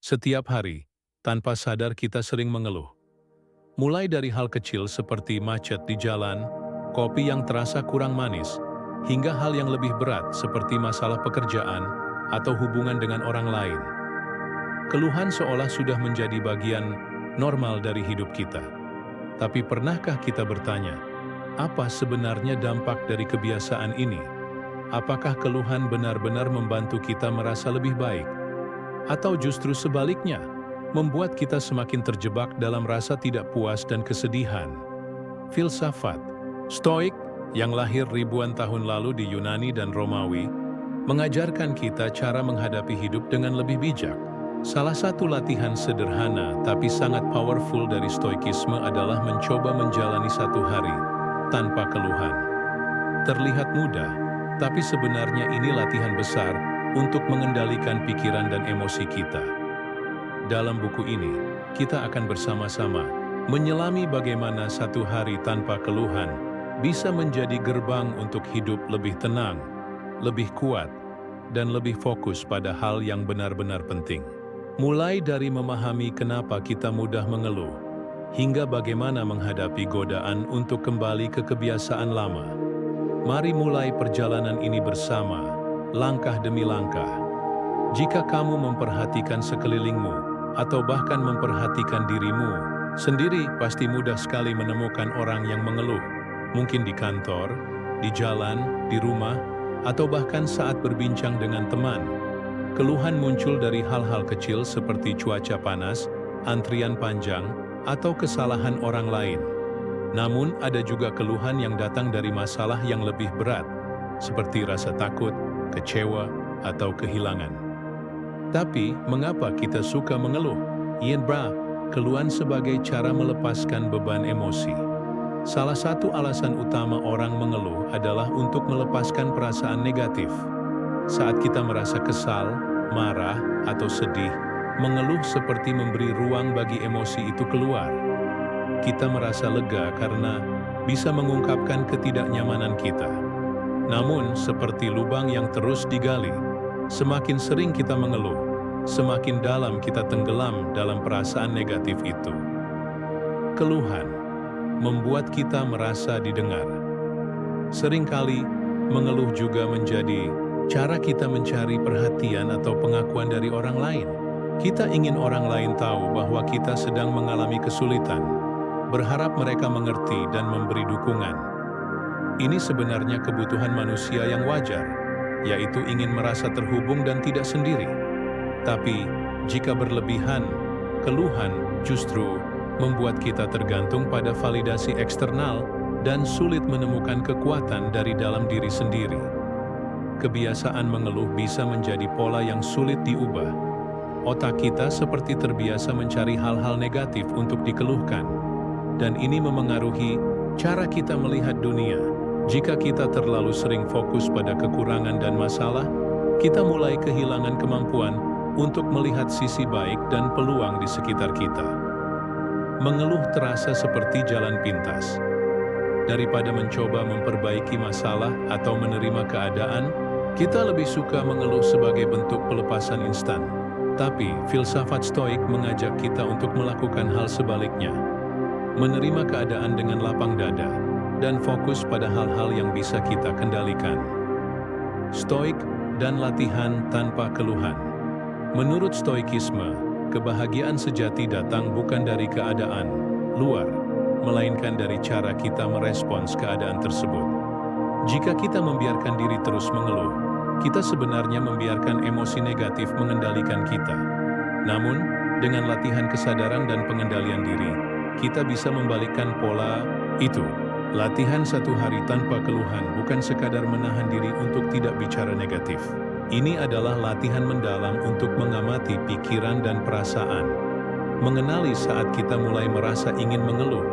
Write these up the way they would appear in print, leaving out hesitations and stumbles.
Setiap hari, tanpa sadar kita sering mengeluh. Mulai dari hal kecil seperti macet di jalan, kopi yang terasa kurang manis, hingga hal yang lebih berat seperti masalah pekerjaan atau hubungan dengan orang lain. Keluhan seolah sudah menjadi bagian normal dari hidup kita. Tapi pernahkah kita bertanya, apa sebenarnya dampak dari kebiasaan ini? Apakah keluhan benar-benar membantu kita merasa lebih baik? Atau justru sebaliknya, membuat kita semakin terjebak dalam rasa tidak puas dan kesedihan? Filsafat Stoik yang lahir ribuan tahun lalu di Yunani dan Romawi mengajarkan kita cara menghadapi hidup dengan lebih bijak. Salah satu latihan sederhana tapi sangat powerful dari Stoikisme adalah mencoba menjalani satu hari tanpa keluhan. Terlihat mudah, tapi sebenarnya ini latihan besar untuk mengendalikan pikiran dan emosi kita. Dalam buku ini, kita akan bersama-sama menyelami bagaimana satu hari tanpa keluhan bisa menjadi gerbang untuk hidup lebih tenang, lebih kuat, dan lebih fokus pada hal yang benar-benar penting. Mulai dari memahami kenapa kita mudah mengeluh, hingga bagaimana menghadapi godaan untuk kembali ke kebiasaan lama. Mari mulai perjalanan ini bersama, langkah demi langkah. Jika kamu memperhatikan sekelilingmu, atau bahkan memperhatikan dirimu sendiri, pasti mudah sekali menemukan orang yang mengeluh. Mungkin di kantor, di jalan, di rumah, atau bahkan saat berbincang dengan teman. Keluhan muncul dari hal-hal kecil seperti cuaca panas, antrian panjang, atau kesalahan orang lain. Namun, ada juga keluhan yang datang dari masalah yang lebih berat, seperti rasa takut, kecewa, atau kehilangan. Tapi, mengapa kita suka mengeluh? Keluhan sebagai cara melepaskan beban emosi. Salah satu alasan utama orang mengeluh adalah untuk melepaskan perasaan negatif. Saat kita merasa kesal, marah, atau sedih, mengeluh seperti memberi ruang bagi emosi itu keluar. Kita merasa lega karena bisa mengungkapkan ketidaknyamanan kita. Namun, seperti lubang yang terus digali, semakin sering kita mengeluh, semakin dalam kita tenggelam dalam perasaan negatif itu. Keluhan membuat kita merasa didengar. Seringkali, mengeluh juga menjadi cara kita mencari perhatian atau pengakuan dari orang lain. Kita ingin orang lain tahu bahwa kita sedang mengalami kesulitan, berharap mereka mengerti dan memberi dukungan. Ini sebenarnya kebutuhan manusia yang wajar, yaitu ingin merasa terhubung dan tidak sendiri. Tapi, jika berlebihan, keluhan justru membuat kita tergantung pada validasi eksternal dan sulit menemukan kekuatan dari dalam diri sendiri. Kebiasaan mengeluh bisa menjadi pola yang sulit diubah. Otak kita seperti terbiasa mencari hal-hal negatif untuk dikeluhkan, dan ini memengaruhi cara kita melihat dunia. Jika kita terlalu sering fokus pada kekurangan dan masalah, kita mulai kehilangan kemampuan untuk melihat sisi baik dan peluang di sekitar kita. Mengeluh terasa seperti jalan pintas. Daripada mencoba memperbaiki masalah atau menerima keadaan, kita lebih suka mengeluh sebagai bentuk pelepasan instan. Tapi, filsafat Stoik mengajak kita untuk melakukan hal sebaliknya. Menerima keadaan dengan lapang dada, dan fokus pada hal-hal yang bisa kita kendalikan. Stoik dan latihan tanpa keluhan. Menurut Stoikisme, kebahagiaan sejati datang bukan dari keadaan luar, melainkan dari cara kita merespons keadaan tersebut. Jika kita membiarkan diri terus mengeluh, kita sebenarnya membiarkan emosi negatif mengendalikan kita. Namun, dengan latihan kesadaran dan pengendalian diri, kita bisa membalikkan pola itu. Latihan satu hari tanpa keluhan bukan sekadar menahan diri untuk tidak bicara negatif. Ini adalah latihan mendalam untuk mengamati pikiran dan perasaan. Mengenali saat kita mulai merasa ingin mengeluh,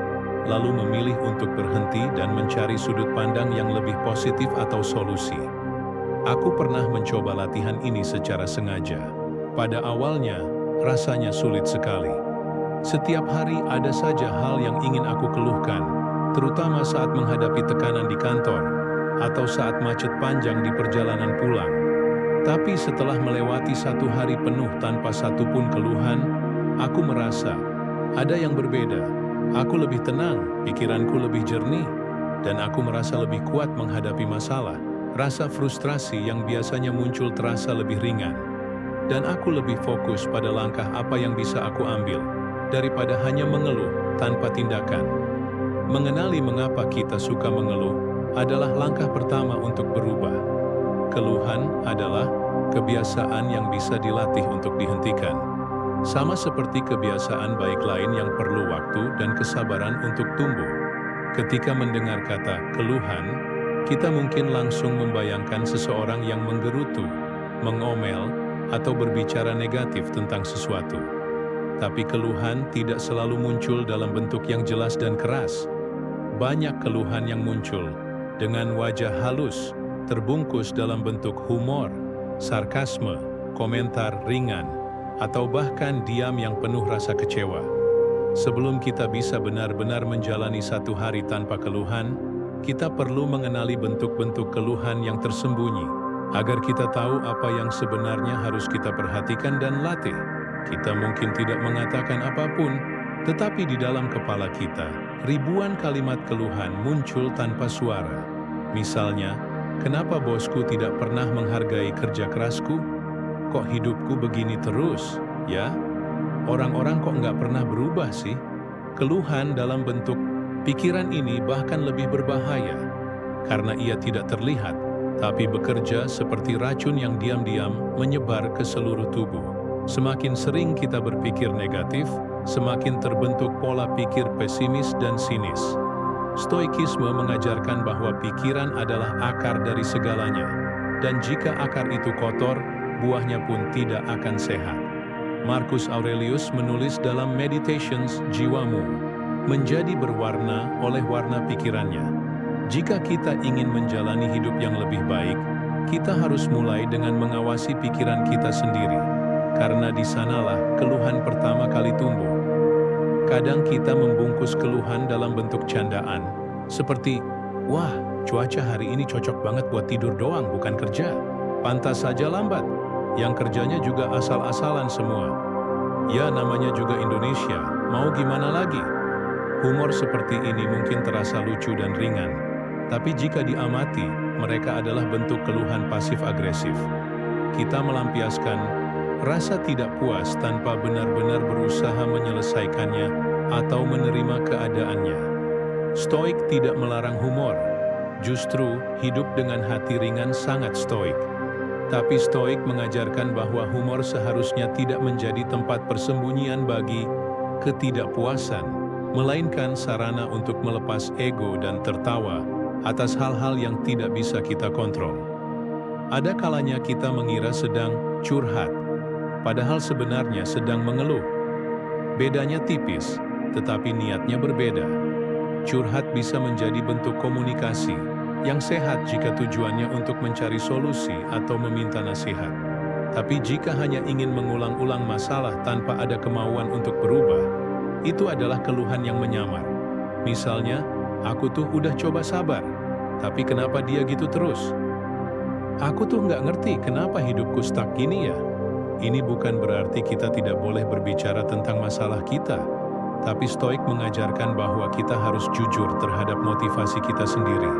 lalu memilih untuk berhenti dan mencari sudut pandang yang lebih positif atau solusi. Aku pernah mencoba latihan ini secara sengaja. Pada awalnya, rasanya sulit sekali. Setiap hari ada saja hal yang ingin aku keluhkan, terutama saat menghadapi tekanan di kantor, atau saat macet panjang di perjalanan pulang. Tapi setelah melewati 1 hari penuh tanpa satupun keluhan, aku merasa ada yang berbeda. Aku lebih tenang, pikiranku lebih jernih, dan aku merasa lebih kuat menghadapi masalah. Rasa frustrasi yang biasanya muncul terasa lebih ringan, dan aku lebih fokus pada langkah apa yang bisa aku ambil, daripada hanya mengeluh tanpa tindakan. Mengenali mengapa kita suka mengeluh adalah langkah pertama untuk berubah. Keluhan adalah kebiasaan yang bisa dilatih untuk dihentikan. Sama seperti kebiasaan baik lain yang perlu waktu dan kesabaran untuk tumbuh. Ketika mendengar kata keluhan, kita mungkin langsung membayangkan seseorang yang menggerutu, mengomel, atau berbicara negatif tentang sesuatu. Tapi keluhan tidak selalu muncul dalam bentuk yang jelas dan keras. Banyak keluhan yang muncul dengan wajah halus, terbungkus dalam bentuk humor, sarkasme, komentar ringan, atau bahkan diam yang penuh rasa kecewa. Sebelum kita bisa benar-benar menjalani 1 hari tanpa keluhan, kita perlu mengenali bentuk-bentuk keluhan yang tersembunyi, agar kita tahu apa yang sebenarnya harus kita perhatikan dan latih. Kita mungkin tidak mengatakan apapun, tetapi di dalam kepala kita, ribuan kalimat keluhan muncul tanpa suara. Misalnya, kenapa bosku tidak pernah menghargai kerja kerasku? Kok hidupku begini terus, ya? Orang-orang kok nggak pernah berubah sih? Keluhan dalam bentuk pikiran ini bahkan lebih berbahaya, karena ia tidak terlihat, tapi bekerja seperti racun yang diam-diam menyebar ke seluruh tubuh. Semakin sering kita berpikir negatif, semakin terbentuk pola pikir pesimis dan sinis. Stoikisme mengajarkan bahwa pikiran adalah akar dari segalanya, dan jika akar itu kotor, buahnya pun tidak akan sehat. Marcus Aurelius menulis dalam Meditations, jiwamu menjadi berwarna oleh warna pikirannya. Jika kita ingin menjalani hidup yang lebih baik, kita harus mulai dengan mengawasi pikiran kita sendiri, karena di sanalah keluhan pertama kali tumbuh. Kadang kita membungkus keluhan dalam bentuk candaan, seperti, "Wah, cuaca hari ini cocok banget buat tidur doang, bukan kerja. Pantas saja lambat, yang kerjanya juga asal-asalan semua. Ya, namanya juga Indonesia, mau gimana lagi?" Humor seperti ini mungkin terasa lucu dan ringan, tapi jika diamati, mereka adalah bentuk keluhan pasif-agresif. Kita melampiaskan rasa tidak puas tanpa benar-benar berusaha menyelesaikannya atau menerima keadaannya. Stoik tidak melarang humor, justru hidup dengan hati ringan sangat stoik. Tapi Stoik mengajarkan bahwa humor seharusnya tidak menjadi tempat persembunyian bagi ketidakpuasan, melainkan sarana untuk melepas ego dan tertawa atas hal-hal yang tidak bisa kita kontrol. Ada kalanya kita mengira sedang curhat, padahal sebenarnya sedang mengeluh. Bedanya tipis, tetapi niatnya berbeda. Curhat bisa menjadi bentuk komunikasi yang sehat jika tujuannya untuk mencari solusi atau meminta nasihat. Tapi jika hanya ingin mengulang-ulang masalah tanpa ada kemauan untuk berubah, itu adalah keluhan yang menyamar. Misalnya, "Aku tuh udah coba sabar, tapi kenapa dia gitu terus? Aku tuh nggak ngerti kenapa hidupku stuck gini ya." Ini bukan berarti kita tidak boleh berbicara tentang masalah kita, tapi Stoik mengajarkan bahwa kita harus jujur terhadap motivasi kita sendiri.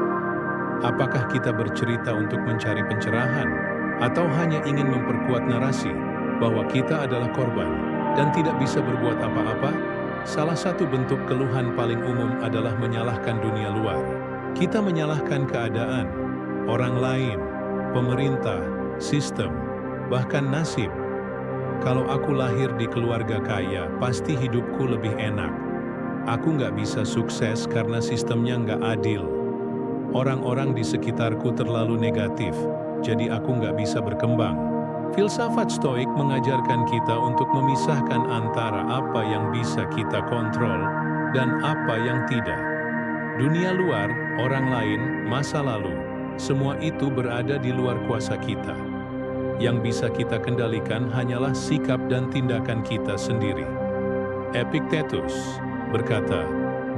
Apakah kita bercerita untuk mencari pencerahan, atau hanya ingin memperkuat narasi bahwa kita adalah korban dan tidak bisa berbuat apa-apa? Salah satu bentuk keluhan paling umum adalah menyalahkan dunia luar. Kita menyalahkan keadaan, orang lain, pemerintah, sistem, bahkan nasib. Kalau aku lahir di keluarga kaya, pasti hidupku lebih enak. Aku nggak bisa sukses karena sistemnya nggak adil. Orang-orang di sekitarku terlalu negatif, jadi aku nggak bisa berkembang. Filsafat Stoik mengajarkan kita untuk memisahkan antara apa yang bisa kita kontrol dan apa yang tidak. Dunia luar, orang lain, masa lalu, semua itu berada di luar kuasa kita. Yang bisa kita kendalikan hanyalah sikap dan tindakan kita sendiri. Epictetus berkata,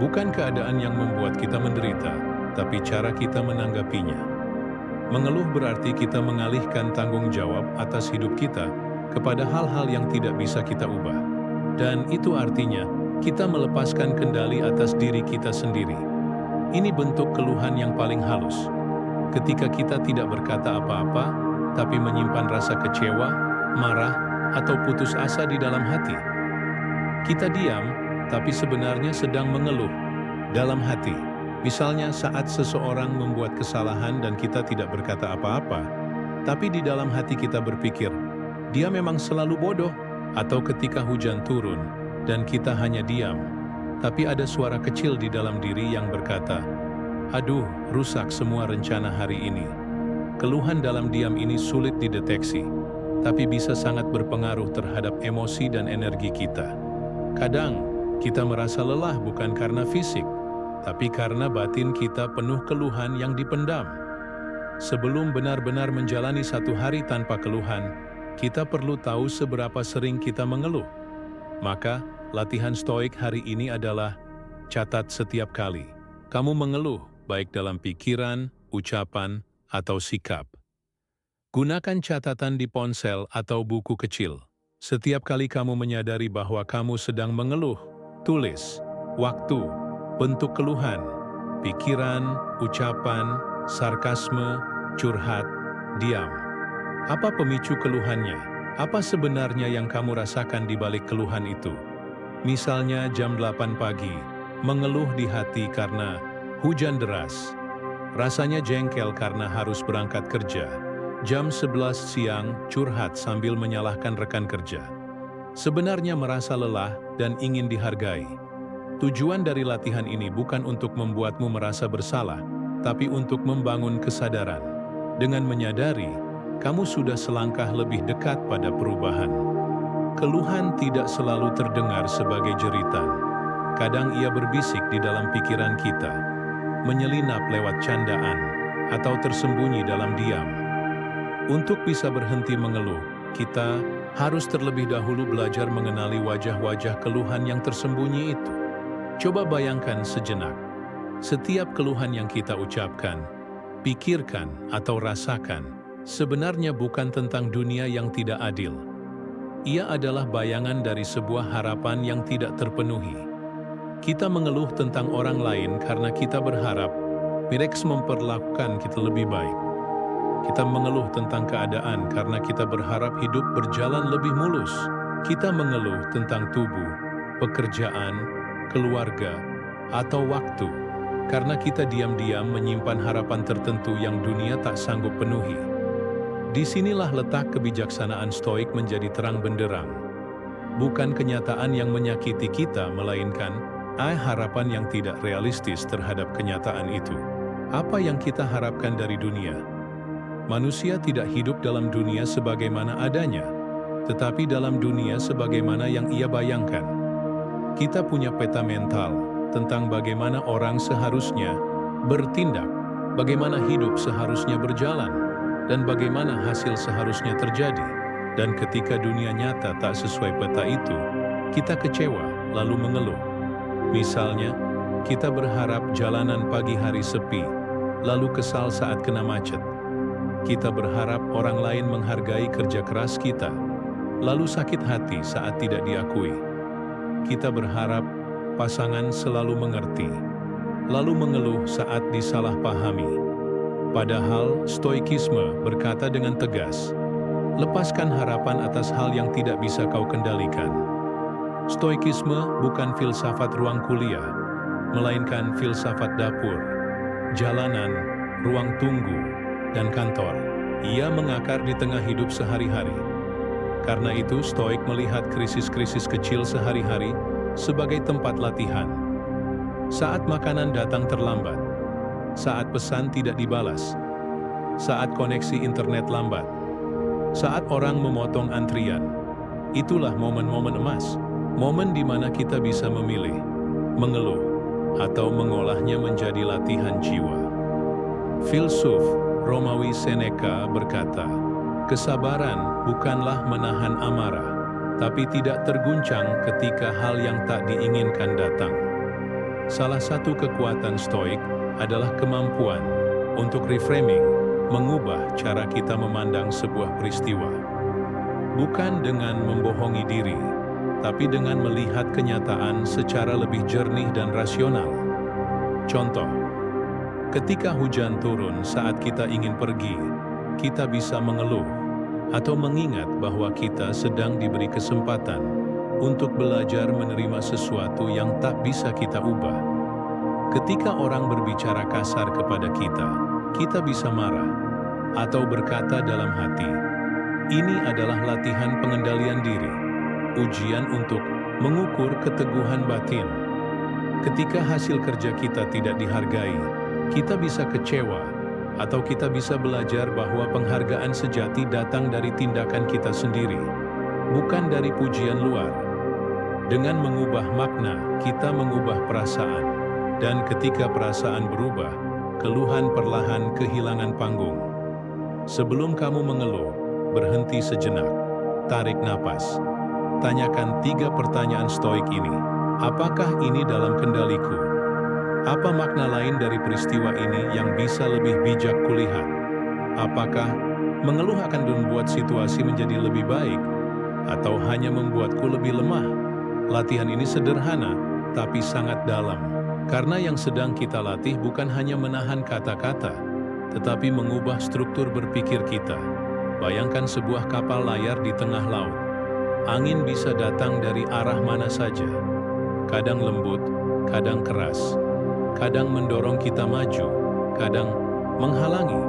bukan keadaan yang membuat kita menderita, tapi cara kita menanggapinya. Mengeluh berarti kita mengalihkan tanggung jawab atas hidup kita kepada hal-hal yang tidak bisa kita ubah. Dan itu artinya kita melepaskan kendali atas diri kita sendiri. Ini bentuk keluhan yang paling halus. Ketika kita tidak berkata apa-apa, tapi menyimpan rasa kecewa, marah, atau putus asa di dalam hati. Kita diam, tapi sebenarnya sedang mengeluh dalam hati. Misalnya saat seseorang membuat kesalahan dan kita tidak berkata apa-apa, tapi di dalam hati kita berpikir, dia memang selalu bodoh. Atau ketika hujan turun dan kita hanya diam, tapi ada suara kecil di dalam diri yang berkata, "Aduh, rusak semua rencana hari ini." Keluhan dalam diam ini sulit dideteksi, tapi bisa sangat berpengaruh terhadap emosi dan energi kita. Kadang, kita merasa lelah bukan karena fisik, tapi karena batin kita penuh keluhan yang dipendam. Sebelum benar-benar menjalani satu hari tanpa keluhan, kita perlu tahu seberapa sering kita mengeluh. Maka, latihan stoik hari ini adalah catat setiap kali kamu mengeluh, baik dalam pikiran, ucapan, atau sikap. Gunakan catatan di ponsel atau buku kecil. Setiap kali kamu menyadari bahwa kamu sedang mengeluh, tulis waktu, bentuk keluhan, pikiran, ucapan, sarkasme, curhat, diam. Apa pemicu keluhannya? Apa sebenarnya yang kamu rasakan di balik keluhan itu? Misalnya jam 8 pagi, mengeluh di hati karena hujan deras. Rasanya jengkel karena harus berangkat kerja. Jam 11 siang, curhat sambil menyalahkan rekan kerja. Sebenarnya merasa lelah dan ingin dihargai. Tujuan dari latihan ini bukan untuk membuatmu merasa bersalah, tapi untuk membangun kesadaran. Dengan menyadari, kamu sudah selangkah lebih dekat pada perubahan. Keluhan tidak selalu terdengar sebagai jeritan. Kadang ia berbisik di dalam pikiran kita, menyelinap lewat candaan, atau tersembunyi dalam diam. Untuk bisa berhenti mengeluh, kita harus terlebih dahulu belajar mengenali wajah-wajah keluhan yang tersembunyi itu. Coba bayangkan sejenak, setiap keluhan yang kita ucapkan, pikirkan, atau rasakan, sebenarnya bukan tentang dunia yang tidak adil. Ia adalah bayangan dari sebuah harapan yang tidak terpenuhi. Kita mengeluh tentang orang lain karena kita berharap mereka memperlakukan kita lebih baik. Kita mengeluh tentang keadaan karena kita berharap hidup berjalan lebih mulus. Kita mengeluh tentang tubuh, pekerjaan, keluarga, atau waktu karena kita diam-diam menyimpan harapan tertentu yang dunia tak sanggup penuhi. Disinilah letak kebijaksanaan stoik menjadi terang benderang. Bukan kenyataan yang menyakiti kita, melainkan harapan yang tidak realistis terhadap kenyataan itu. Apa yang kita harapkan dari dunia? Manusia tidak hidup dalam dunia sebagaimana adanya, tetapi dalam dunia sebagaimana yang ia bayangkan. Kita punya peta mental tentang bagaimana orang seharusnya bertindak, bagaimana hidup seharusnya berjalan, dan bagaimana hasil seharusnya terjadi. Dan ketika dunia nyata tak sesuai peta itu, kita kecewa lalu mengeluh. Misalnya, kita berharap jalanan pagi hari sepi, lalu kesal saat kena macet. Kita berharap orang lain menghargai kerja keras kita, lalu sakit hati saat tidak diakui. Kita berharap pasangan selalu mengerti, lalu mengeluh saat disalahpahami. Padahal stoikisme berkata dengan tegas, lepaskan harapan atas hal yang tidak bisa kau kendalikan. Stoikisme bukan filsafat ruang kuliah, melainkan filsafat dapur, jalanan, ruang tunggu, dan kantor. Ia mengakar di tengah hidup sehari-hari. Karena itu, stoik melihat krisis-krisis kecil sehari-hari sebagai tempat latihan. Saat makanan datang terlambat, saat pesan tidak dibalas, saat koneksi internet lambat, saat orang memotong antrian, itulah momen-momen emas, momen di mana kita bisa memilih, mengeluh, atau mengolahnya menjadi latihan jiwa. Filsuf Romawi Seneca berkata, kesabaran bukanlah menahan amarah, tapi tidak terguncang ketika hal yang tak diinginkan datang. Salah satu kekuatan stoik adalah kemampuan untuk reframing, mengubah cara kita memandang sebuah peristiwa. Bukan dengan membohongi diri, tapi dengan melihat kenyataan secara lebih jernih dan rasional. Contoh, ketika hujan turun saat kita ingin pergi, kita bisa mengeluh atau mengingat bahwa kita sedang diberi kesempatan untuk belajar menerima sesuatu yang tak bisa kita ubah. Ketika orang berbicara kasar kepada kita, kita bisa marah atau berkata dalam hati, "Ini adalah latihan pengendalian diri, ujian untuk mengukur keteguhan batin." Ketika hasil kerja kita tidak dihargai, kita bisa kecewa, atau kita bisa belajar bahwa penghargaan sejati datang dari tindakan kita sendiri, bukan dari pujian luar. Dengan mengubah makna, kita mengubah perasaan, dan ketika perasaan berubah, keluhan perlahan kehilangan panggung. Sebelum kamu mengeluh, berhenti sejenak, tarik napas. Tanyakan 3 pertanyaan stoik ini. Apakah ini dalam kendaliku? Apa makna lain dari peristiwa ini yang bisa lebih bijak kulihat? Apakah mengeluh akan membuat situasi menjadi lebih baik, atau hanya membuatku lebih lemah? Latihan ini sederhana, tapi sangat dalam. Karena yang sedang kita latih bukan hanya menahan kata-kata, tetapi mengubah struktur berpikir kita. Bayangkan sebuah kapal layar di tengah laut. Angin bisa datang dari arah mana saja. Kadang lembut, kadang keras. Kadang mendorong kita maju, kadang menghalangi.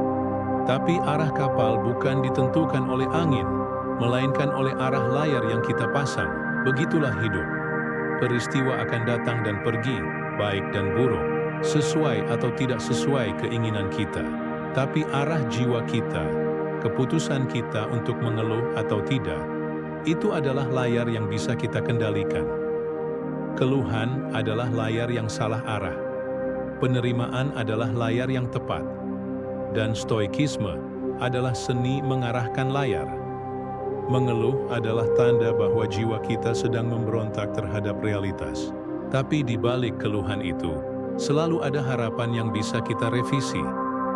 Tapi arah kapal bukan ditentukan oleh angin, melainkan oleh arah layar yang kita pasang. Begitulah hidup. Peristiwa akan datang dan pergi, baik dan buruk, sesuai atau tidak sesuai keinginan kita. Tapi arah jiwa kita, keputusan kita untuk mengeluh atau tidak, itu adalah layar yang bisa kita kendalikan. Keluhan adalah layar yang salah arah. Penerimaan adalah layar yang tepat. Dan stoikisme adalah seni mengarahkan layar. Mengeluh adalah tanda bahwa jiwa kita sedang memberontak terhadap realitas. Tapi di balik keluhan itu, selalu ada harapan yang bisa kita revisi,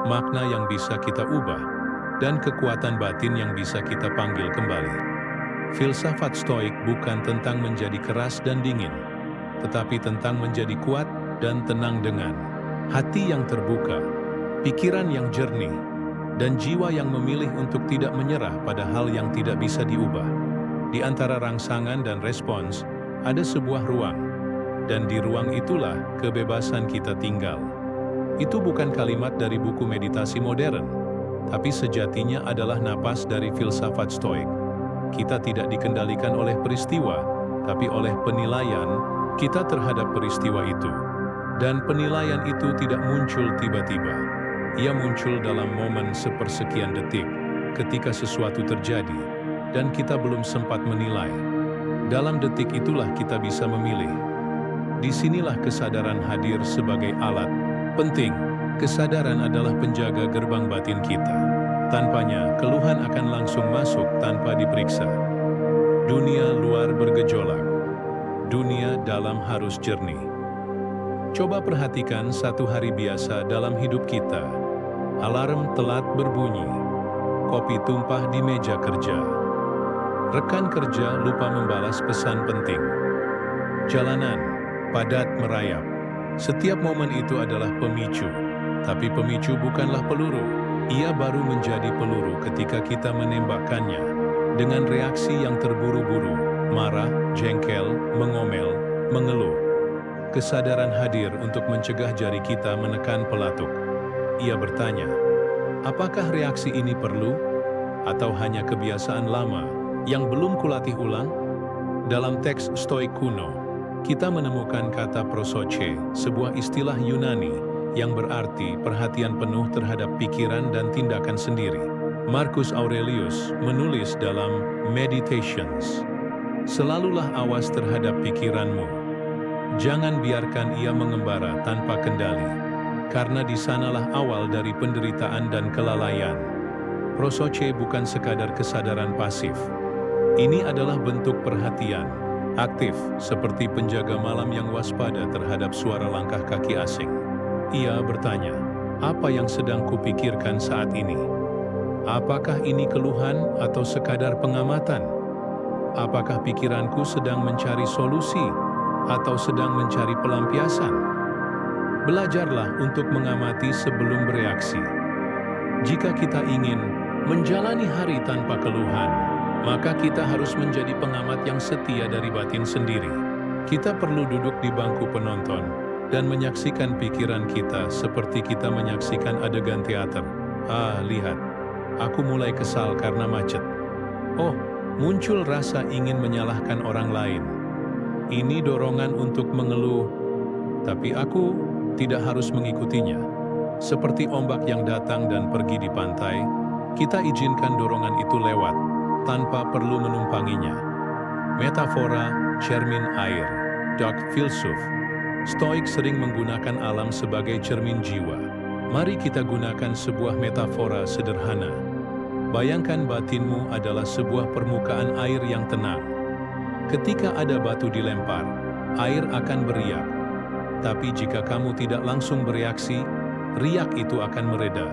makna yang bisa kita ubah, dan kekuatan batin yang bisa kita panggil kembali. Filsafat stoik bukan tentang menjadi keras dan dingin, tetapi tentang menjadi kuat dan tenang dengan hati yang terbuka, pikiran yang jernih, dan jiwa yang memilih untuk tidak menyerah pada hal yang tidak bisa diubah. Di antara rangsangan dan respons, ada sebuah ruang, dan di ruang itulah kebebasan kita tinggal. Itu bukan kalimat dari buku meditasi modern, tapi sejatinya adalah napas dari filsafat stoik. Kita tidak dikendalikan oleh peristiwa, tapi oleh penilaian kita terhadap peristiwa itu. Dan penilaian itu tidak muncul tiba-tiba. Ia muncul dalam momen sepersekian detik, ketika sesuatu terjadi, dan kita belum sempat menilai. Dalam detik itulah kita bisa memilih. Disinilah kesadaran hadir sebagai alat penting. Kesadaran adalah penjaga gerbang batin kita. Tanpanya, keluhan akan langsung masuk tanpa diperiksa. Dunia luar bergejolak. Dunia dalam harus jernih. Coba perhatikan satu hari biasa dalam hidup kita. Alarm telat berbunyi. Kopi tumpah di meja kerja. Rekan kerja lupa membalas pesan penting. Jalanan padat merayap. Setiap momen itu adalah pemicu. Tapi pemicu bukanlah peluru. Ia baru menjadi peluru ketika kita menembakkannya. Dengan reaksi yang terburu-buru, marah, jengkel, mengomel, mengeluh. Kesadaran hadir untuk mencegah jari kita menekan pelatuk. Ia bertanya, apakah reaksi ini perlu? Atau hanya kebiasaan lama yang belum kulatih ulang? Dalam teks stoik kuno, kita menemukan kata prosoche, sebuah istilah Yunani yang berarti perhatian penuh terhadap pikiran dan tindakan sendiri. Marcus Aurelius menulis dalam Meditations, selalulah awas terhadap pikiranmu. Jangan biarkan ia mengembara tanpa kendali, karena di sanalah awal dari penderitaan dan kelalaian. Prosoche bukan sekadar kesadaran pasif. Ini adalah bentuk perhatian aktif, seperti penjaga malam yang waspada terhadap suara langkah kaki asing. Ia bertanya, Apa yang sedang kupikirkan saat ini? Apakah ini keluhan atau sekadar pengamatan? Apakah pikiranku sedang mencari solusi atau sedang mencari pelampiasan? Belajarlah untuk mengamati sebelum bereaksi. Jika kita ingin menjalani hari tanpa keluhan, maka kita harus menjadi pengamat yang setia dari batin sendiri. Kita perlu duduk di bangku penonton dan menyaksikan pikiran kita seperti kita menyaksikan adegan teater. Lihat, aku mulai kesal karena macet. Oh, muncul rasa ingin menyalahkan orang lain. Ini dorongan untuk mengeluh, tapi aku tidak harus mengikutinya. Seperti ombak yang datang dan pergi di pantai, kita izinkan dorongan itu lewat, tanpa perlu menumpanginya. Metafora cermin air, dark filsuf. Stoik sering menggunakan alam sebagai cermin jiwa. Mari kita gunakan sebuah metafora sederhana. Bayangkan batinmu adalah sebuah permukaan air yang tenang. Ketika ada batu dilempar, air akan beriak. Tapi jika kamu tidak langsung bereaksi, riak itu akan mereda.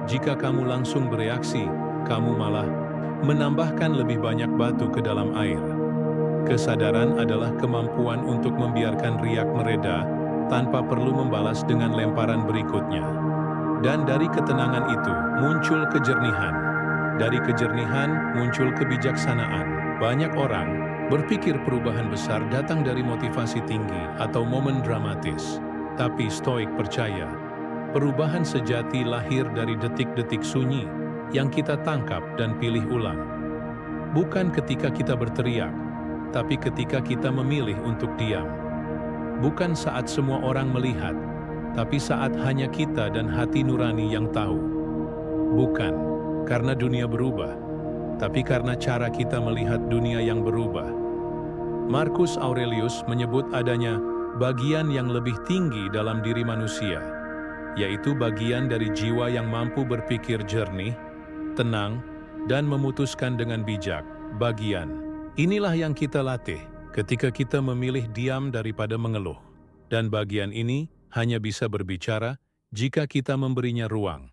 Jika kamu langsung bereaksi, kamu malah menambahkan lebih banyak batu ke dalam air. Kesadaran adalah kemampuan untuk membiarkan riak mereda tanpa perlu membalas dengan lemparan berikutnya. Dan dari ketenangan itu muncul kejernihan. Dari kejernihan muncul kebijaksanaan. Banyak orang berpikir perubahan besar datang dari motivasi tinggi atau momen dramatis. Tapi Stoik percaya, perubahan sejati lahir dari detik-detik sunyi yang kita tangkap dan pilih ulang. Bukan ketika kita berteriak, tapi ketika kita memilih untuk diam. Bukan saat semua orang melihat, tapi saat hanya kita dan hati nurani yang tahu. Bukan karena dunia berubah, tapi karena cara kita melihat dunia yang berubah. Marcus Aurelius menyebut adanya bagian yang lebih tinggi dalam diri manusia, yaitu bagian dari jiwa yang mampu berpikir jernih, tenang, dan memutuskan dengan bijak. Bagian inilah yang kita latih ketika kita memilih diam daripada mengeluh. Dan bagian ini hanya bisa berbicara jika kita memberinya ruang.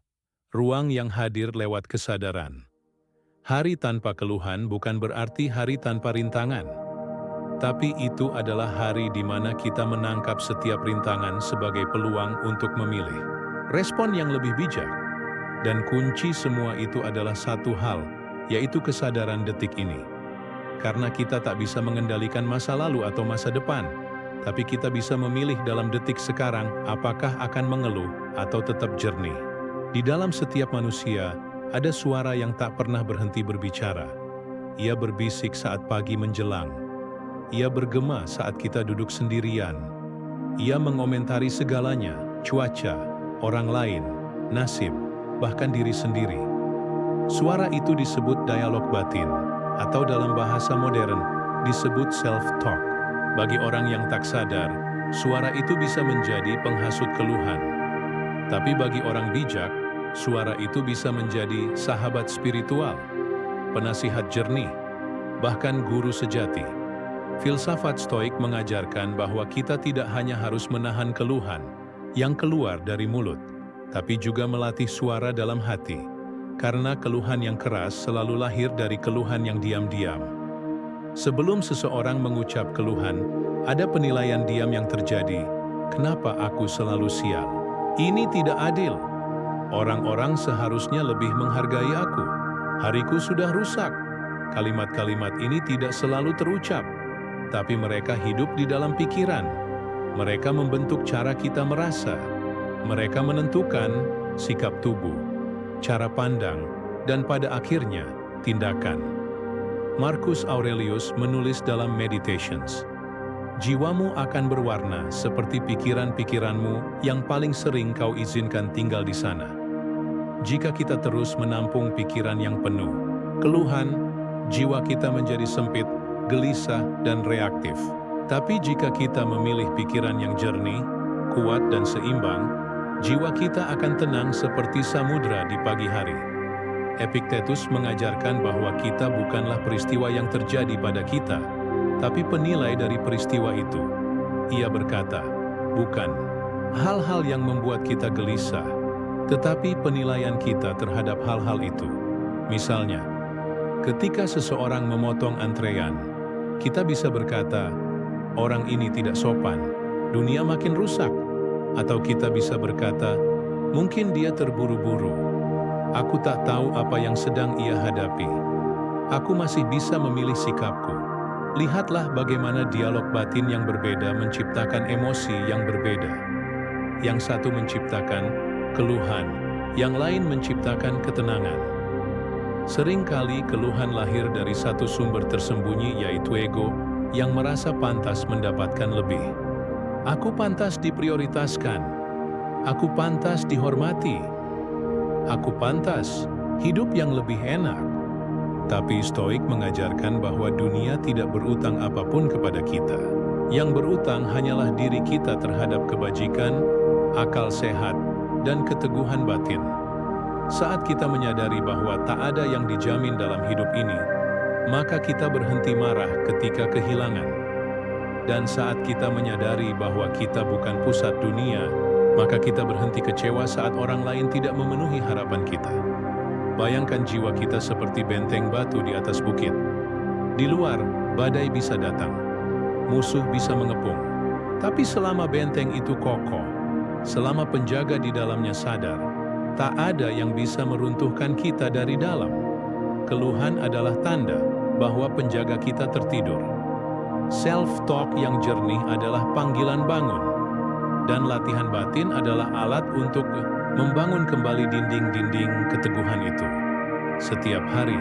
Ruang yang hadir lewat kesadaran. Hari tanpa keluhan bukan berarti hari tanpa rintangan. Tapi itu adalah hari di mana kita menangkap setiap rintangan sebagai peluang untuk memilih respon yang lebih bijak. Dan kunci semua itu adalah satu hal, yaitu kesadaran detik ini. Karena kita tak bisa mengendalikan masa lalu atau masa depan, tapi kita bisa memilih dalam detik sekarang apakah akan mengeluh atau tetap jernih. Di dalam setiap manusia, ada suara yang tak pernah berhenti berbicara. Ia berbisik saat pagi menjelang. Ia bergema saat kita duduk sendirian. Ia mengomentari segalanya, cuaca, orang lain, nasib, bahkan diri sendiri. Suara itu disebut dialog batin, atau dalam bahasa modern disebut self-talk. Bagi orang yang tak sadar, suara itu bisa menjadi penghasut keluhan. Tapi bagi orang bijak, suara itu bisa menjadi sahabat spiritual, penasihat jernih, bahkan guru sejati. Filsafat Stoik mengajarkan bahwa kita tidak hanya harus menahan keluhan yang keluar dari mulut, tapi juga melatih suara dalam hati. Karena keluhan yang keras selalu lahir dari keluhan yang diam-diam. Sebelum seseorang mengucap keluhan, ada penilaian diam yang terjadi. Kenapa aku selalu sial? Ini tidak adil. Orang-orang seharusnya lebih menghargai aku. Hariku sudah rusak. Kalimat-kalimat ini tidak selalu terucap, tapi mereka hidup di dalam pikiran. Mereka membentuk cara kita merasa. Mereka menentukan sikap tubuh, cara pandang, dan pada akhirnya, tindakan. Marcus Aurelius menulis dalam Meditations, jiwamu akan berwarna seperti pikiran-pikiranmu yang paling sering kau izinkan tinggal di sana. Jika kita terus menampung pikiran yang penuh keluhan, jiwa kita menjadi sempit, gelisah, dan reaktif. Tapi jika kita memilih pikiran yang jernih, kuat, dan seimbang, jiwa kita akan tenang seperti samudra di pagi hari. Epictetus mengajarkan bahwa kita bukanlah peristiwa yang terjadi pada kita, tapi penilai dari peristiwa itu. Ia berkata, bukan hal-hal yang membuat kita gelisah, tetapi penilaian kita terhadap hal-hal itu. Misalnya, ketika seseorang memotong antrean, kita bisa berkata, orang ini tidak sopan, dunia makin rusak. Atau kita bisa berkata, mungkin dia terburu-buru. Aku tak tahu apa yang sedang ia hadapi. Aku masih bisa memilih sikapku. Lihatlah bagaimana dialog batin yang berbeda menciptakan emosi yang berbeda. Yang satu menciptakan keluhan, yang lain menciptakan ketenangan. Seringkali keluhan lahir dari satu sumber tersembunyi, yaitu ego, yang merasa pantas mendapatkan lebih. Aku pantas diprioritaskan. Aku pantas dihormati. Aku pantas hidup yang lebih enak. Tapi Stoik mengajarkan bahwa dunia tidak berutang apapun kepada kita. Yang berutang hanyalah diri kita terhadap kebajikan, akal sehat, dan keteguhan batin. Saat kita menyadari bahwa tak ada yang dijamin dalam hidup ini, maka kita berhenti marah ketika kehilangan. Dan saat kita menyadari bahwa kita bukan pusat dunia, maka kita berhenti kecewa saat orang lain tidak memenuhi harapan kita. Bayangkan jiwa kita seperti benteng batu di atas bukit. Di luar, badai bisa datang, musuh bisa mengepung. Tapi selama benteng itu kokoh, selama penjaga di dalamnya sadar, tak ada yang bisa meruntuhkan kita dari dalam. Keluhan adalah tanda bahwa penjaga kita tertidur. Self-talk yang jernih adalah panggilan bangun. Dan latihan batin adalah alat untuk membangun kembali dinding-dinding keteguhan itu. Setiap hari,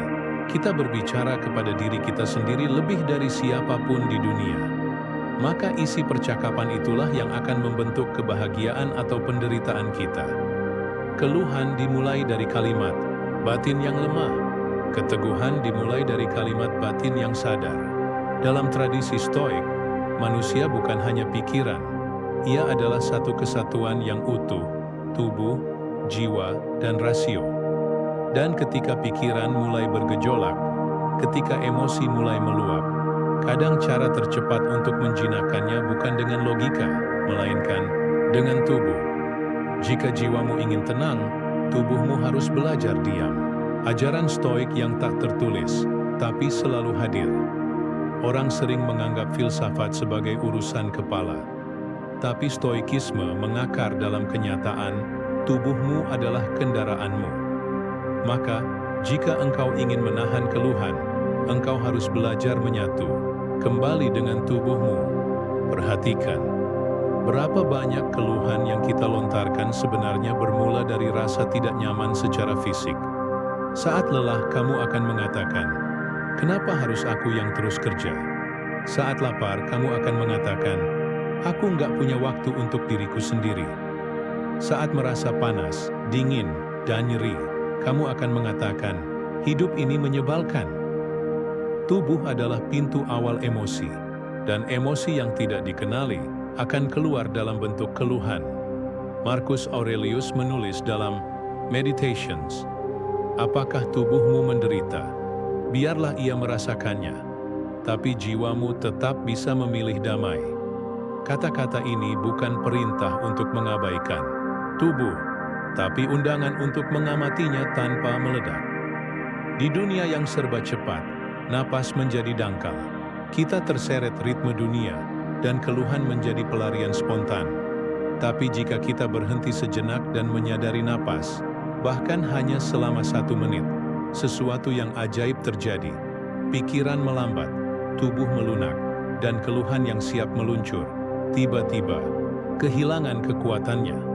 kita berbicara kepada diri kita sendiri lebih dari siapapun di dunia. Maka isi percakapan itulah yang akan membentuk kebahagiaan atau penderitaan kita. Keluhan dimulai dari kalimat, batin yang lemah. Keteguhan dimulai dari kalimat batin yang sadar. Dalam tradisi Stoik, manusia bukan hanya pikiran, ia adalah satu kesatuan yang utuh, tubuh, jiwa, dan rasio. Dan ketika pikiran mulai bergejolak, ketika emosi mulai meluap, kadang cara tercepat untuk menjinakkannya bukan dengan logika, melainkan dengan tubuh. Jika jiwamu ingin tenang, tubuhmu harus belajar diam. Ajaran Stoik yang tak tertulis, tapi selalu hadir. Orang sering menganggap filsafat sebagai urusan kepala. Tapi stoikisme mengakar dalam kenyataan, tubuhmu adalah kendaraanmu. Maka, jika engkau ingin menahan keluhan, engkau harus belajar menyatu kembali dengan tubuhmu. Perhatikan, berapa banyak keluhan yang kita lontarkan sebenarnya bermula dari rasa tidak nyaman secara fisik. Saat lelah, kamu akan mengatakan, kenapa harus aku yang terus kerja? Saat lapar, kamu akan mengatakan, aku nggak punya waktu untuk diriku sendiri. Saat merasa panas, dingin, dan nyeri, kamu akan mengatakan, hidup ini menyebalkan. Tubuh adalah pintu awal emosi, dan emosi yang tidak dikenali akan keluar dalam bentuk keluhan. Marcus Aurelius menulis dalam Meditations, apakah tubuhmu menderita? Biarlah ia merasakannya, tapi jiwamu tetap bisa memilih damai. Kata-kata ini bukan perintah untuk mengabaikan tubuh, tapi undangan untuk mengamatinya tanpa meledak. Di dunia yang serba cepat, napas menjadi dangkal. Kita terseret ritme dunia, dan keluhan menjadi pelarian spontan. Tapi jika kita berhenti sejenak dan menyadari napas, bahkan hanya selama 1 menit, sesuatu yang ajaib terjadi. Pikiran melambat, tubuh melunak, dan keluhan yang siap meluncur, tiba-tiba kehilangan kekuatannya.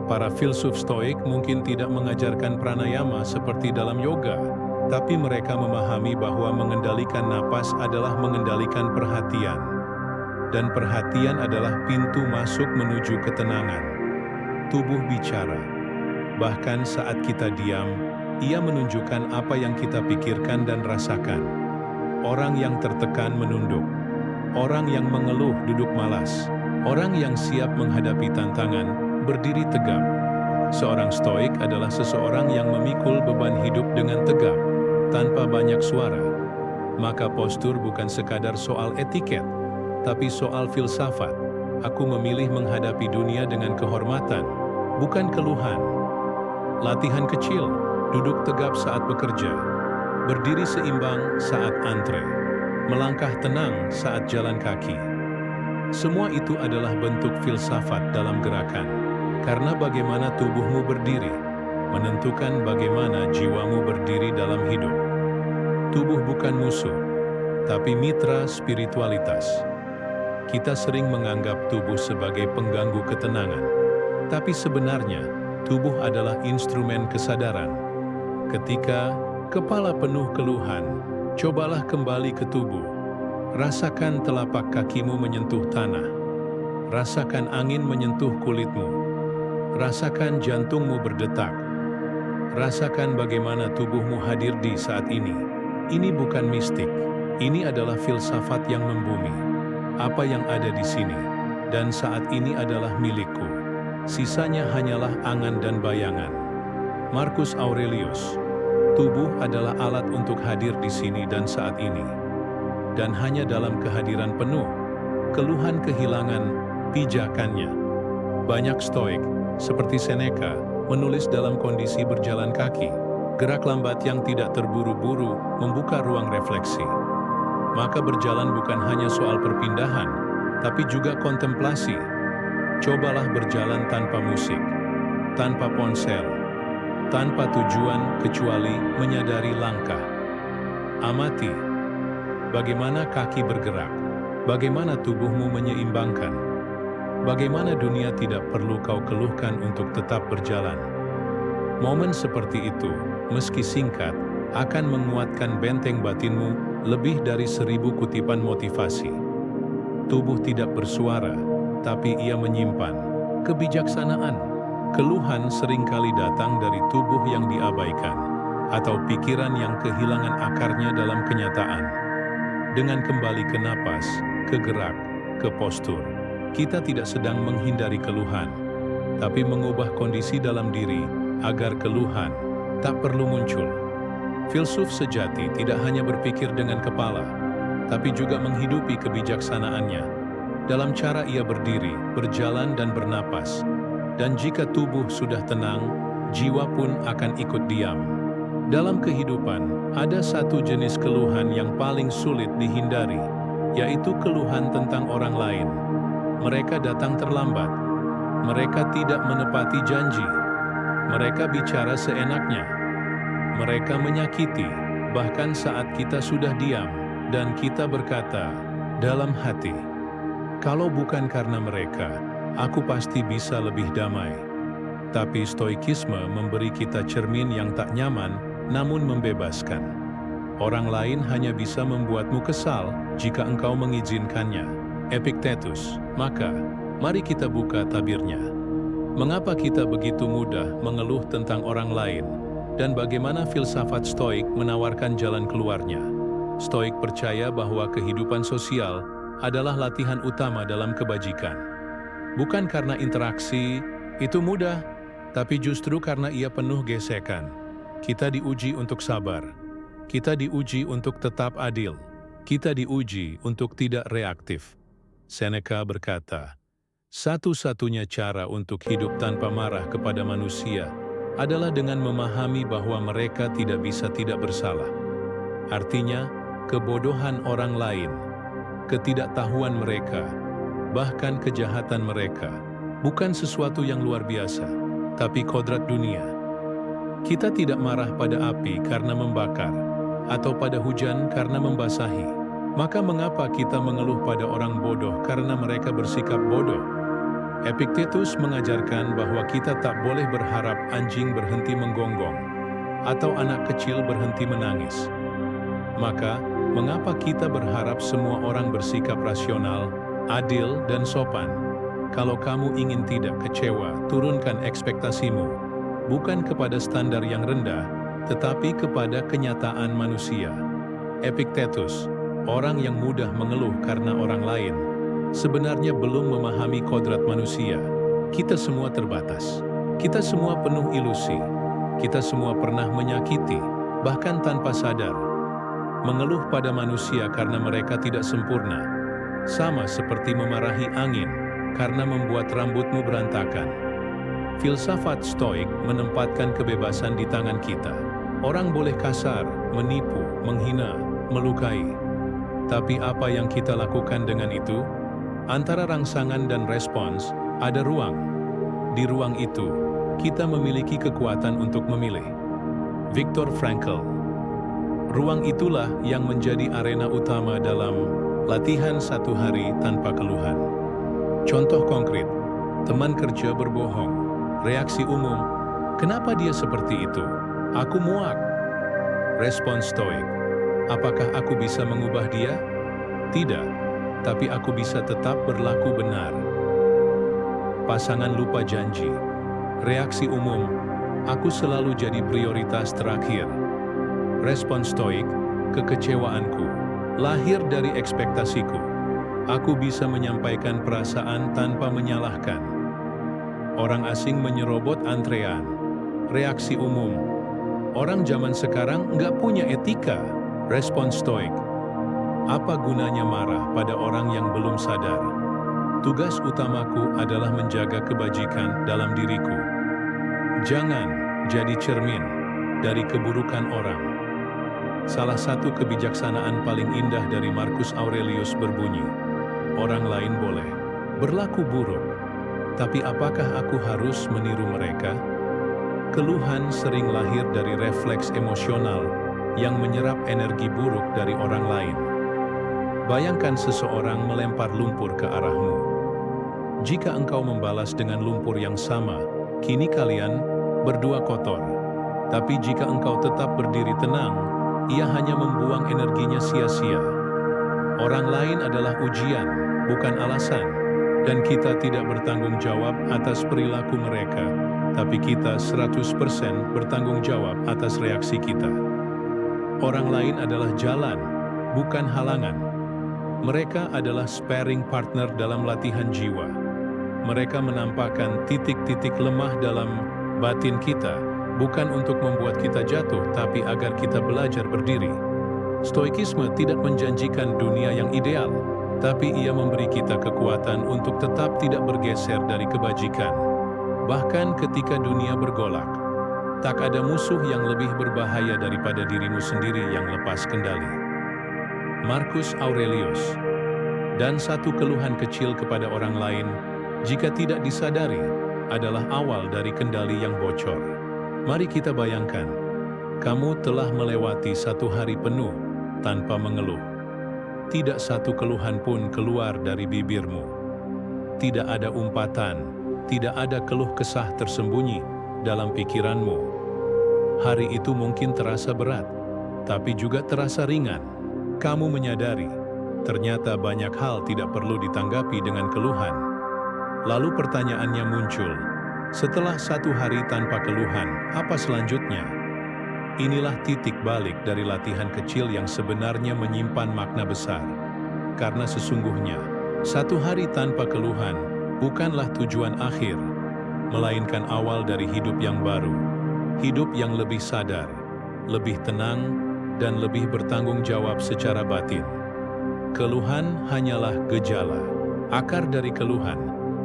Para filsuf Stoik mungkin tidak mengajarkan pranayama seperti dalam yoga, tapi mereka memahami bahwa mengendalikan napas adalah mengendalikan perhatian. Dan perhatian adalah pintu masuk menuju ketenangan. Tubuh bicara. Bahkan saat kita diam, ia menunjukkan apa yang kita pikirkan dan rasakan. Orang yang tertekan menunduk. Orang yang mengeluh duduk malas. Orang yang siap menghadapi tantangan berdiri tegap. Seorang Stoik adalah seseorang yang memikul beban hidup dengan tegap, tanpa banyak suara. Maka postur bukan sekadar soal etiket, tapi soal filsafat. Aku memilih menghadapi dunia dengan kehormatan, bukan keluhan. Latihan kecil, duduk tegap saat bekerja, berdiri seimbang saat antre, melangkah tenang saat jalan kaki. Semua itu adalah bentuk filsafat dalam gerakan, karena bagaimana tubuhmu berdiri menentukan bagaimana jiwamu berdiri dalam hidup. Tubuh bukan musuh, tapi mitra spiritualitas. Kita sering menganggap tubuh sebagai pengganggu ketenangan, tapi sebenarnya tubuh adalah instrumen kesadaran. Ketika kepala penuh keluhan, cobalah kembali ke tubuh. Rasakan telapak kakimu menyentuh tanah. Rasakan angin menyentuh kulitmu. Rasakan jantungmu berdetak. Rasakan bagaimana tubuhmu hadir di saat ini. Ini bukan mistik, ini adalah filsafat yang membumi. Apa yang ada di sini dan saat ini adalah milikku. Sisanya hanyalah angan dan bayangan. Marcus Aurelius. Tubuh adalah alat untuk hadir di sini dan saat ini. Dan hanya dalam kehadiran penuh, keluhan kehilangan pijakannya. Banyak stoik, seperti Seneca, menulis dalam kondisi berjalan kaki. Gerak lambat yang tidak terburu-buru membuka ruang refleksi. Maka berjalan bukan hanya soal perpindahan, tapi juga kontemplasi. Cobalah berjalan tanpa musik, tanpa ponsel, tanpa tujuan kecuali menyadari langkah. Amati bagaimana kaki bergerak, bagaimana tubuhmu menyeimbangkan, bagaimana dunia tidak perlu kau keluhkan untuk tetap berjalan. Momen seperti itu, meski singkat, akan menguatkan benteng batinmu lebih dari 1000 kutipan motivasi. Tubuh tidak bersuara, tapi ia menyimpan kebijaksanaan. Keluhan seringkali datang dari tubuh yang diabaikan, atau pikiran yang kehilangan akarnya dalam kenyataan. Dengan kembali ke napas, ke gerak, ke postur, kita tidak sedang menghindari keluhan, tapi mengubah kondisi dalam diri agar keluhan tak perlu muncul. Filsuf sejati tidak hanya berpikir dengan kepala, tapi juga menghidupi kebijaksanaannya dalam cara ia berdiri, berjalan dan bernapas. Dan jika tubuh sudah tenang, jiwa pun akan ikut diam. Dalam kehidupan, ada satu jenis keluhan yang paling sulit dihindari, yaitu keluhan tentang orang lain. Mereka datang terlambat. Mereka tidak menepati janji. Mereka bicara seenaknya. Mereka menyakiti, bahkan saat kita sudah diam, dan kita berkata dalam hati, "Kalau bukan karena mereka, aku pasti bisa lebih damai." Tapi stoikisme memberi kita cermin yang tak nyaman, namun membebaskan. Orang lain hanya bisa membuatmu kesal jika engkau mengizinkannya. Epictetus. Maka, mari kita buka tabirnya. Mengapa kita begitu mudah mengeluh tentang orang lain, dan bagaimana filsafat stoik menawarkan jalan keluarnya? Stoik percaya bahwa kehidupan sosial adalah latihan utama dalam kebajikan. Bukan karena interaksi itu mudah, tapi justru karena ia penuh gesekan. Kita diuji untuk sabar. Kita diuji untuk tetap adil. Kita diuji untuk tidak reaktif. Seneca berkata, satu-satunya cara untuk hidup tanpa marah kepada manusia adalah dengan memahami bahwa mereka tidak bisa tidak bersalah. Artinya, kebodohan orang lain, ketidaktahuan mereka, bahkan kejahatan mereka, bukan sesuatu yang luar biasa, tapi kodrat dunia. Kita tidak marah pada api karena membakar, atau pada hujan karena membasahi. Maka mengapa kita mengeluh pada orang bodoh karena mereka bersikap bodoh? Epictetus mengajarkan bahwa kita tak boleh berharap anjing berhenti menggonggong, atau anak kecil berhenti menangis. Maka, mengapa kita berharap semua orang bersikap rasional, adil, dan sopan? Kalau kamu ingin tidak kecewa, turunkan ekspektasimu, bukan kepada standar yang rendah, tetapi kepada kenyataan manusia. Epictetus, orang yang mudah mengeluh karena orang lain, sebenarnya belum memahami kodrat manusia. Kita semua terbatas. Kita semua penuh ilusi. Kita semua pernah menyakiti, bahkan tanpa sadar. Mengeluh pada manusia karena mereka tidak sempurna, sama seperti memarahi angin karena membuat rambutmu berantakan. Filsafat Stoik menempatkan kebebasan di tangan kita. Orang boleh kasar, menipu, menghina, melukai. Tapi apa yang kita lakukan dengan itu? Antara rangsangan dan respons, ada ruang. Di ruang itu, kita memiliki kekuatan untuk memilih. Viktor Frankl. Ruang itulah yang menjadi arena utama dalam latihan 1 hari tanpa keluhan. Contoh konkret, teman kerja berbohong. Reaksi umum, kenapa dia seperti itu? Aku muak. Respons Stoik, apakah aku bisa mengubah dia? Tidak, tapi aku bisa tetap berlaku benar. Pasangan lupa janji. Reaksi umum, aku selalu jadi prioritas terakhir. Respons Stoik, kekecewaanku, lahir dari ekspektasiku. Aku bisa menyampaikan perasaan tanpa menyalahkan. Orang asing menyerobot antrean. Reaksi umum, orang zaman sekarang nggak punya etika. Respons Stoik, apa gunanya marah pada orang yang belum sadar? Tugas utamaku adalah menjaga kebajikan dalam diriku. Jangan jadi cermin dari keburukan orang. Salah satu kebijaksanaan paling indah dari Marcus Aurelius berbunyi, orang lain boleh berlaku buruk, tapi apakah aku harus meniru mereka? Keluhan sering lahir dari refleks emosional yang menyerap energi buruk dari orang lain. Bayangkan seseorang melempar lumpur ke arahmu. Jika engkau membalas dengan lumpur yang sama, kini kalian berdua kotor. Tapi jika engkau tetap berdiri tenang, ia hanya membuang energinya sia-sia. Orang lain adalah ujian, bukan alasan. Dan kita tidak bertanggung jawab atas perilaku mereka, tapi kita 100% bertanggung jawab atas reaksi kita. Orang lain adalah jalan, bukan halangan. Mereka adalah sparring partner dalam latihan jiwa. Mereka menampakkan titik-titik lemah dalam batin kita, bukan untuk membuat kita jatuh, tapi agar kita belajar berdiri. Stoikisme tidak menjanjikan dunia yang ideal, tapi ia memberi kita kekuatan untuk tetap tidak bergeser dari kebajikan. Bahkan ketika dunia bergolak, tak ada musuh yang lebih berbahaya daripada dirimu sendiri yang lepas kendali. Marcus Aurelius. Dan satu keluhan kecil kepada orang lain, jika tidak disadari, adalah awal dari kendali yang bocor. Mari kita bayangkan, kamu telah melewati 1 hari penuh tanpa mengeluh. Tidak satu keluhan pun keluar dari bibirmu. Tidak ada umpatan, tidak ada keluh kesah tersembunyi dalam pikiranmu. Hari itu mungkin terasa berat, tapi juga terasa ringan. Kamu menyadari, ternyata banyak hal tidak perlu ditanggapi dengan keluhan. Lalu pertanyaannya muncul, setelah 1 hari tanpa keluhan, apa selanjutnya? Inilah titik balik dari latihan kecil yang sebenarnya menyimpan makna besar. Karena sesungguhnya, 1 hari tanpa keluhan bukanlah tujuan akhir, melainkan awal dari hidup yang baru. Hidup yang lebih sadar, lebih tenang, dan lebih bertanggung jawab secara batin. Keluhan hanyalah gejala. Akar dari keluhan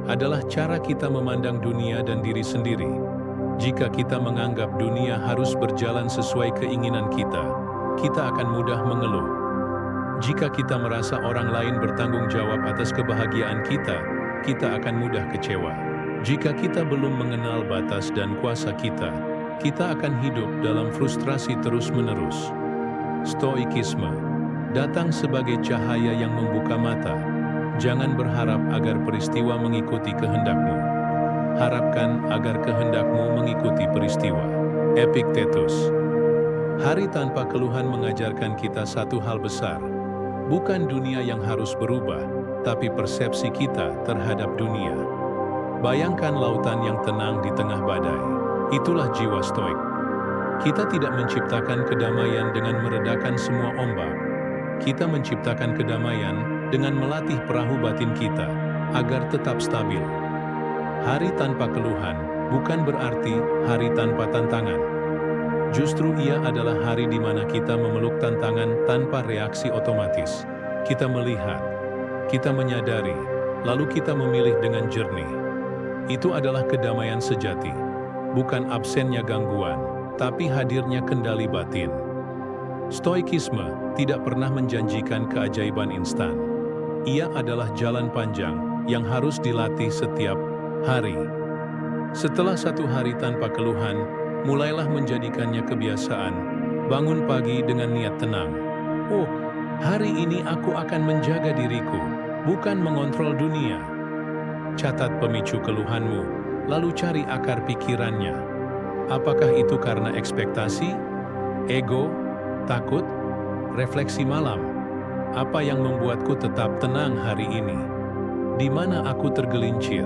adalah cara kita memandang dunia dan diri sendiri. Jika kita menganggap dunia harus berjalan sesuai keinginan kita akan mudah mengeluh. Jika kita merasa orang lain bertanggung jawab atas kebahagiaan kita akan mudah kecewa. Jika kita belum mengenal batas dan kuasa kita akan hidup dalam frustrasi terus-menerus. Stoikisme datang sebagai cahaya yang membuka mata. Jangan berharap agar peristiwa mengikuti kehendakmu. Harapkan agar kehendakmu mengikuti peristiwa. Epictetus. Hari tanpa keluhan mengajarkan kita satu hal besar. Bukan dunia yang harus berubah, tapi persepsi kita terhadap dunia. Bayangkan lautan yang tenang di tengah badai. Itulah jiwa stoik. Kita tidak menciptakan kedamaian dengan meredakan semua ombak. Kita menciptakan kedamaian dengan melatih perahu batin kita agar tetap stabil. Hari tanpa keluhan bukan berarti hari tanpa tantangan. Justru ia adalah hari di mana kita memeluk tantangan tanpa reaksi otomatis. Kita melihat, kita menyadari, lalu kita memilih dengan jernih. Itu adalah kedamaian sejati, bukan absennya gangguan, tapi hadirnya kendali batin. Stoikisme tidak pernah menjanjikan keajaiban instan. Ia adalah jalan panjang yang harus dilatih setiap hari. Setelah 1 hari tanpa keluhan, mulailah menjadikannya kebiasaan. Bangun pagi dengan niat tenang. Oh, hari ini aku akan menjaga diriku, bukan mengontrol dunia. Catat pemicu keluhanmu, lalu cari akar pikirannya. Apakah itu karena ekspektasi, ego, takut, refleksi malam? Apa yang membuatku tetap tenang hari ini? Di mana aku tergelincir?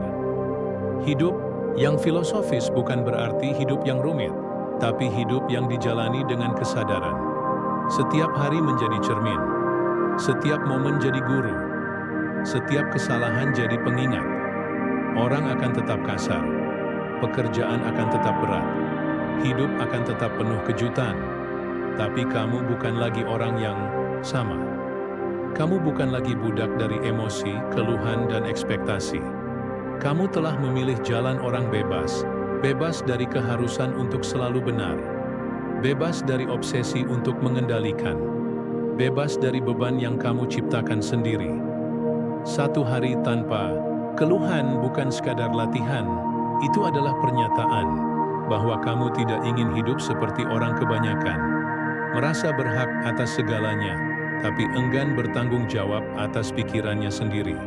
Hidup yang filosofis bukan berarti hidup yang rumit, tapi hidup yang dijalani dengan kesadaran. Setiap hari menjadi cermin, setiap momen jadi guru, setiap kesalahan jadi pengingat. Orang akan tetap kasar, pekerjaan akan tetap berat, hidup akan tetap penuh kejutan, tapi kamu bukan lagi orang yang sama. Kamu bukan lagi budak dari emosi, keluhan, dan ekspektasi. Kamu telah memilih jalan orang bebas, bebas dari keharusan untuk selalu benar, bebas dari obsesi untuk mengendalikan, bebas dari beban yang kamu ciptakan sendiri. 1 hari tanpa keluhan bukan sekadar latihan, itu adalah pernyataan bahwa kamu tidak ingin hidup seperti orang kebanyakan, merasa berhak atas segalanya, tapi enggan bertanggung jawab atas pikirannya sendiri.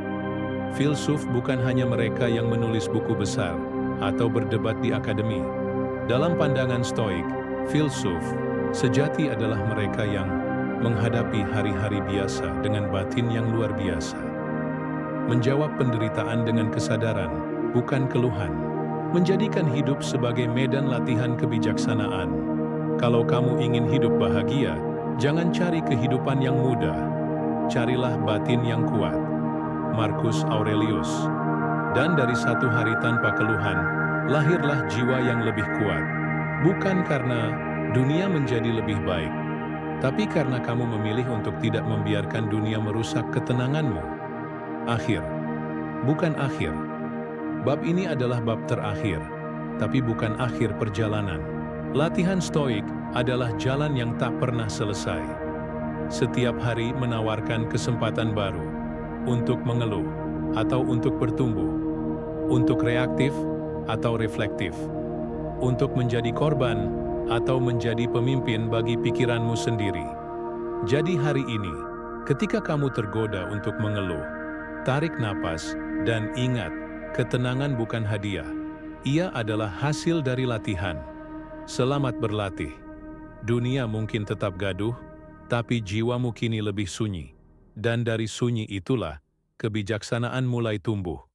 Filsuf bukan hanya mereka yang menulis buku besar atau berdebat di akademi. Dalam pandangan Stoik, filsuf sejati adalah mereka yang menghadapi hari-hari biasa dengan batin yang luar biasa. Menjawab penderitaan dengan kesadaran, bukan keluhan. Menjadikan hidup sebagai medan latihan kebijaksanaan. Kalau kamu ingin hidup bahagia, jangan cari kehidupan yang mudah. Carilah batin yang kuat. Marcus Aurelius. Dan dari 1 hari tanpa keluhan, lahirlah jiwa yang lebih kuat. Bukan karena dunia menjadi lebih baik, tapi karena kamu memilih untuk tidak membiarkan dunia merusak ketenanganmu. Akhir, bukan akhir. Bab ini adalah bab terakhir, tapi bukan akhir perjalanan. Latihan Stoik adalah jalan yang tak pernah selesai. Setiap hari menawarkan kesempatan baru untuk mengeluh atau untuk bertumbuh, untuk reaktif atau reflektif, untuk menjadi korban atau menjadi pemimpin bagi pikiranmu sendiri. Jadi hari ini, ketika kamu tergoda untuk mengeluh, tarik napas dan ingat, ketenangan bukan hadiah. Ia adalah hasil dari latihan. Selamat berlatih. Dunia mungkin tetap gaduh, tapi jiwamu kini lebih sunyi. Dan dari sunyi itulah, kebijaksanaan mulai tumbuh.